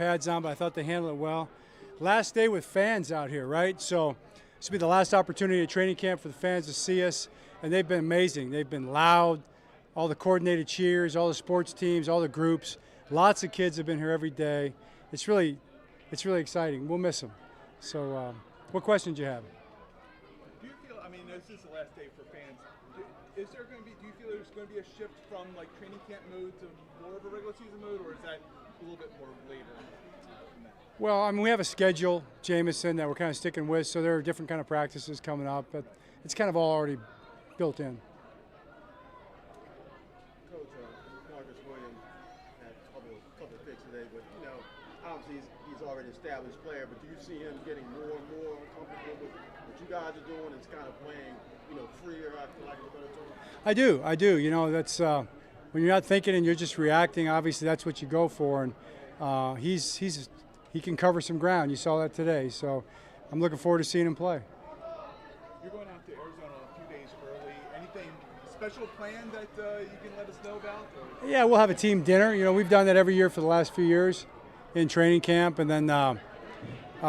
pads on, but I thought they handled it well. Last day with fans out here, right? So this will be the last opportunity at training camp for the fans to see us, and they've been amazing. They've been loud, all the coordinated cheers, all the sports teams, all the groups. Lots of kids have been here every day. It's really exciting. We'll miss them. So what questions do you have? Do you feel, I mean, this is the last day for fans. Do you feel there's going to be a shift from like training camp mode to more of a regular season mode, or is that a little bit more later than that? Well, I mean, we have a schedule, Jameson, that we're kind of sticking with, so there are different kind of practices coming up, but it's kind of all already built in. Coach, Marcus Williams had a couple of picks today, but obviously he's already an established player. But do you see him getting more and more comfortable with what you guys are doing and kind of playing, freer? I feel like a better term. I do. That's when you're not thinking and you're just reacting. Obviously, that's what you go for, and he can cover some ground. You saw that today, so I'm looking forward to seeing him play. You're going out to Arizona a few days early. Anything special planned that you can let us know about? Or? Yeah, we'll have a team dinner. We've done that every year for the last few years in training camp, and then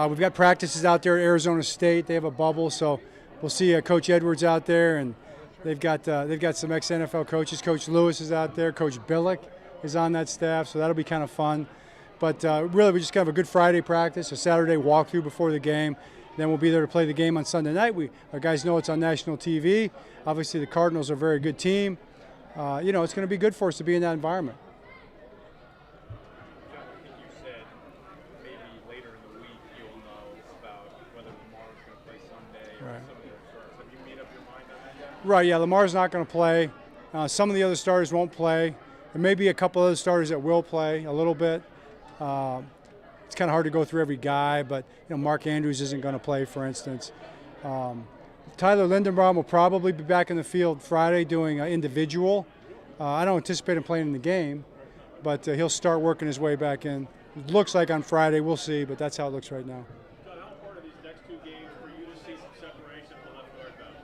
we've got practices out there at Arizona State. They have a bubble, so we'll see Coach Edwards out there, and they've got some ex-NFL coaches. Coach Lewis is out there. Coach Billick is on that staff, so that'll be kind of fun. But really, we just have a good Friday practice, a Saturday walkthrough before the game. Then we'll be there to play the game on Sunday night. Our guys know it's on national TV. Obviously, the Cardinals are a very good team. It's going to be good for us to be in that environment. John, I think you said maybe later in the week you'll know about whether Lamar's going to play Sunday or Right. some of the other starters. Have you made up your mind on that yet? Right, yeah, Lamar's not going to play. Some of the other starters won't play. There may be a couple other starters that will play a little bit. It's kind of hard to go through every guy, but Mark Andrews isn't going to play, for instance. Tyler Lindenbaum will probably be back in the field Friday doing individual. I don't anticipate him playing in the game, but he'll start working his way back in. It looks like on Friday, we'll see, but that's how it looks right now. John, how important are these next two games for you to see some separation from the left guard battle?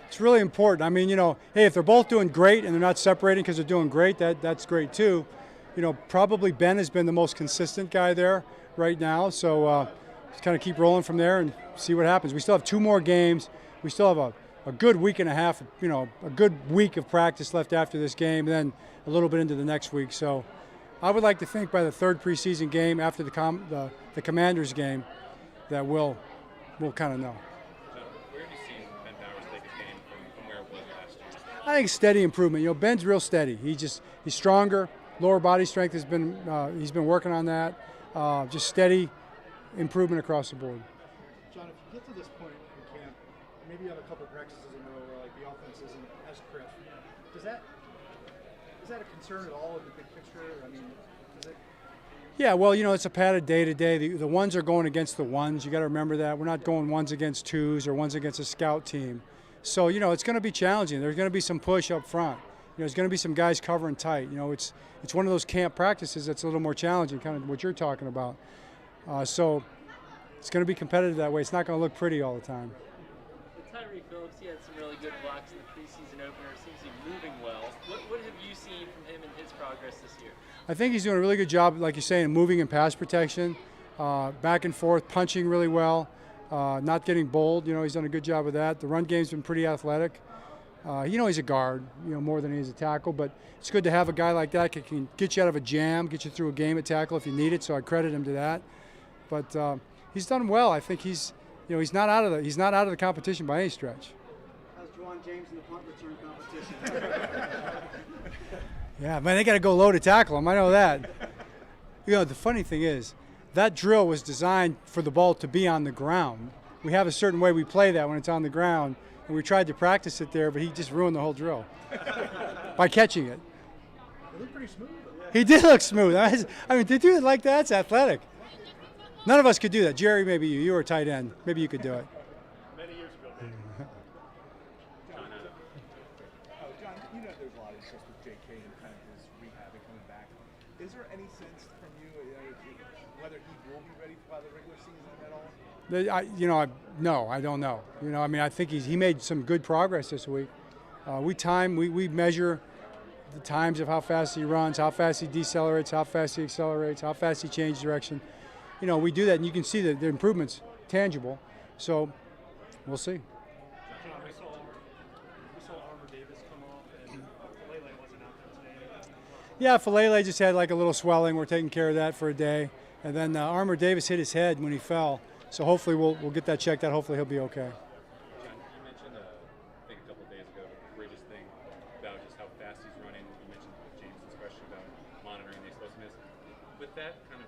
It's really important. I mean, hey, if they're both doing great and they're not separating because they're doing great, that's great too. Probably Ben has been the most consistent guy there right now, so just kind of keep rolling from there and see what happens. We still have 2 more games. We still have a good week and a half, a good week of practice left after this game, and then a little bit into the next week. So I would like to think by the 3rd preseason game after the Commanders game that we'll kind of know. So where have you seen Ben Bowers take his game from where it was last year? I think steady improvement. Ben's real steady. He's stronger. Lower body strength has been he's been working on that. Just steady improvement across the board. John, if you get to this point in camp, maybe you have a couple practices in a row where the offense isn't as crisp. Is that a concern at all in the big picture? I mean, is it? Yeah, well, it's a padded day to day. The ones are going against the ones. You got to remember that we're not going ones against twos or ones against a scout team. So it's going to be challenging. There's going to be some push up front. There's going to be some guys covering tight. It's one of those camp practices that's a little more challenging, kind of what you're talking about. So it's going to be competitive that way. It's not going to look pretty all the time. Tyree Phillips, he had some really good blocks in the preseason opener. Seems to be moving well. What have you seen from him and his progress this year? I think he's doing a really good job, like you're saying, moving in pass protection, back and forth, punching really well, not getting bold. He's done a good job with that. The run game's been pretty athletic. He's a guard, more than he is a tackle, but it's good to have a guy like that that can get you out of a jam, get you through a game at tackle if you need it. So I credit him to that. But he's done well. I think he's not out of the competition by any stretch. How's Juwan James in the punt return competition? Yeah, man, they got to go low to tackle him. I know that. The funny thing is, that drill was designed for the ball to be on the ground. We have a certain way we play that when it's on the ground. And we tried to practice it there, but he just ruined the whole drill by catching it. It looked pretty smooth. He did look smooth. I mean, to do it like that's athletic. None of us could do that. Jerry, maybe you were a tight end. Maybe you could do it. Many years ago. John, there's a lot of interest with JK and kind of his rehab and coming back. Is there any sense from you whether he will be ready by the regular season at all? No, I don't know. I think he made some good progress this week. We measure the times of how fast he runs, how fast he decelerates, how fast he accelerates, how fast he changes direction. You know, we do that, and you can see the improvements tangible. So we'll see. John, we saw Armour Davis come off, and Falele wasn't out there today. Yeah, Falele just had like a little swelling. We're taking care of that for a day. And then Armour Davis hit his head when he fell. So hopefully we'll get that checked out. Hopefully he'll be okay. John, you mentioned, I think a couple of days ago, the greatest thing about just how fast he's running. You mentioned Jameson's question about monitoring the explosiveness. With that kind of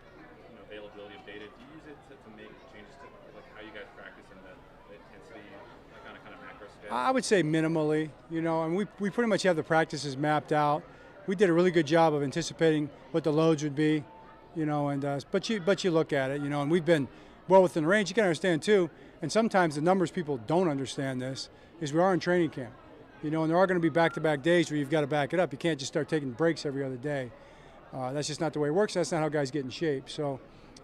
availability of data, do you use it to make changes to like how you guys practice and the intensity, like on a kind of macro scale? I would say minimally. And we pretty much have the practices mapped out. We did a really good job of anticipating what the loads would be, but you look at it, and we've been well within the range. You can understand too, and sometimes the numbers people don't understand this, is we are in training camp, and there are going to be back-to-back days where you've got to back it up. You can't just start taking breaks every other day. That's just not the way it works. That's not how guys get in shape. So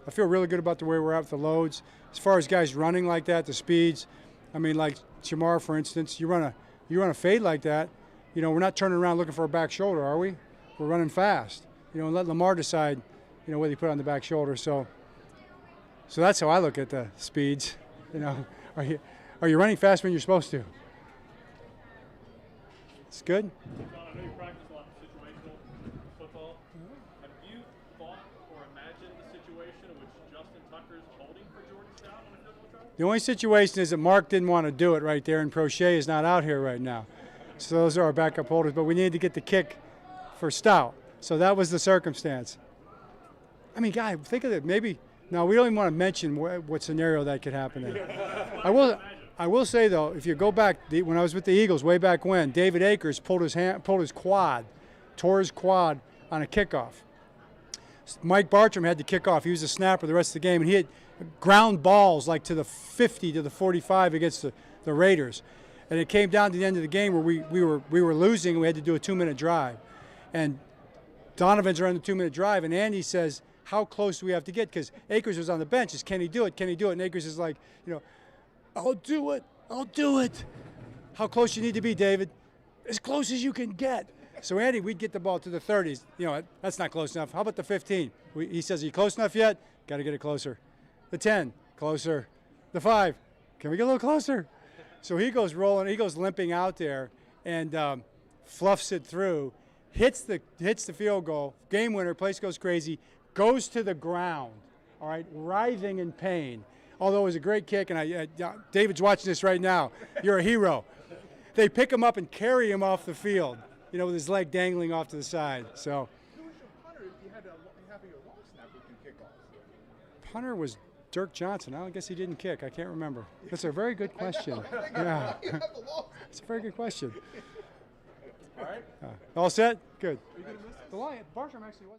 I feel really good about the way we're at with the loads. As far as guys running like that, the speeds, I mean, like Shamar, for instance, you run a fade like that, we're not turning around looking for a back shoulder, are we? We're running fast, and let Lamar decide, whether you put it on the back shoulder. So that's how I look at the speeds. Are you running fast when you're supposed to? It's good. John, I know you practice a lot of situational football. Have you thought or imagined the situation in which Justin Tucker's holding for Jordan Stout on a football trial? The only situation is that Mark didn't want to do it right there, and Prochet is not out here right now. So those are our backup holders, but we needed to get the kick for Stout. So that was the circumstance. I mean, guy, think of it. Maybe now we don't even want to mention what scenario that could happen in. I will say though, if you go back when I was with the Eagles way back when, David Akers tore his quad on a kickoff. Mike Bartram had to kick off. He was a snapper the rest of the game, and he had ground balls like to the 50 to the 45 against the Raiders. And it came down to the end of the game where we were losing, and we had to do a 2-minute drive. And Donovan's running the 2-minute drive, and Andy says, how close do we have to get? Because Akers was on the bench. Can he do it? Can he do it? And Akers is like, I'll do it. How close you need to be, David? As close as you can get. So Andy, we'd get the ball to the 30s. That's not close enough. How about the 15? He says, are you close enough yet? Got to get it closer. The 10, closer. The 5, can we get a little closer? So he goes rolling. He goes limping out there and fluffs it through. Hits the field goal, game winner, place goes crazy, goes to the ground, all right, writhing in pain. Although it was a great kick, and David's watching this right now. You're a hero. They pick him up and carry him off the field, with his leg dangling off to the side. So. Who was your punter if you had a long snap who can kick off? Punter was Dirk Johnson. I guess he didn't kick. I can't remember. That's a very good question. Yeah, it's a very good question. All right. All set? Good. The Lion, Bartram actually was.